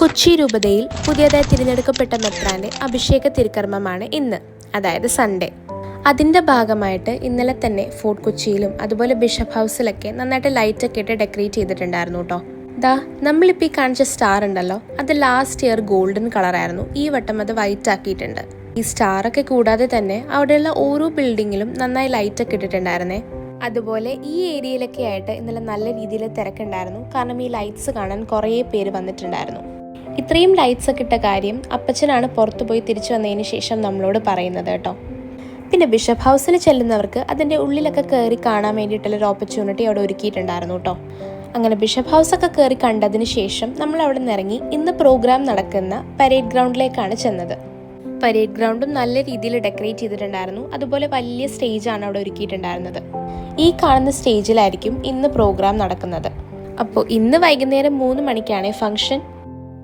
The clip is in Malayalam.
കൊച്ചി രൂപതയിൽ പുതിയതായി തിരഞ്ഞെടുക്കപ്പെട്ട മെത്രാന്റെ അഭിഷേക തിരുക്കർമ്മമാണ് ഇന്ന്, അതായത് സൺഡേ. അതിൻ്റെ ഭാഗമായിട്ട് ഇന്നലെ തന്നെ ഫോർട്ട് കൊച്ചിയിലും അതുപോലെ ബിഷപ്പ് ഹൗസിലൊക്കെ നന്നായിട്ട് ലൈറ്റൊക്കെ ഇട്ട് ഡെക്കറേറ്റ് ചെയ്തിട്ടുണ്ടായിരുന്നു കേട്ടോ. നമ്മളിപ്പോൾ ഈ കാണിച്ച സ്റ്റാർ ഉണ്ടല്ലോ, അത് ലാസ്റ്റ് ഇയർ ഗോൾഡൻ കളറായിരുന്നു. ഈ വട്ടം അത് വൈറ്റ് ആക്കിയിട്ടുണ്ട്. ഈ സ്റ്റാറൊക്കെ കൂടാതെ തന്നെ അവിടെയുള്ള ഓരോ ബിൽഡിങ്ങിലും നന്നായി ലൈറ്റൊക്കെ ഇട്ടിട്ടുണ്ടായിരുന്നേ. അതുപോലെ ഈ ഏരിയയിലൊക്കെ ആയിട്ട് ഇന്നലെ നല്ല രീതിയിൽ തിരക്കുണ്ടായിരുന്നു. കാരണം ഈ ലൈറ്റ്സ് കാണാൻ കുറേ പേര് വന്നിട്ടുണ്ടായിരുന്നു. ഇത്രയും ലൈറ്റ്സ് ഒക്കെ ഇട്ട കാര്യം അപ്പച്ചനാണ് പുറത്തു പോയി തിരിച്ചു വന്നതിന് ശേഷം നമ്മളോട് പറയുന്നത് കേട്ടോ. പിന്നെ ബിഷപ്പ് ഹൗസിൽ ചെല്ലുന്നവർക്ക് അതിൻ്റെ ഉള്ളിലൊക്കെ കയറി കാണാൻ വേണ്ടിയിട്ടുള്ളൊരു ഓപ്പർച്യൂണിറ്റി അവിടെ ഒരുക്കിയിട്ടുണ്ടായിരുന്നു കേട്ടോ. അങ്ങനെ ബിഷപ്പ് ഹൗസൊക്കെ കയറി കണ്ടതിന് ശേഷം നമ്മൾ അവിടെ നിന്ന് ഇറങ്ങി ഇന്ന് പ്രോഗ്രാം നടക്കുന്ന പരേഡ് ഗ്രൗണ്ടിലേക്കാണ് ചെന്നത്. പരേഡ് ഗ്രൗണ്ടും നല്ല രീതിയിൽ ഡെക്കറേറ്റ് ചെയ്തിട്ടുണ്ടായിരുന്നു. അതുപോലെ വലിയ സ്റ്റേജാണ് അവിടെ ഒരുക്കിയിട്ടുണ്ടായിരുന്നത്. ഈ കാണുന്ന സ്റ്റേജിലായിരിക്കും ഇന്ന് പ്രോഗ്രാം നടക്കുന്നത്. അപ്പോൾ ഇന്ന് വൈകുന്നേരം 3 മണിക്കാണ് ഫംഗ്ഷൻ.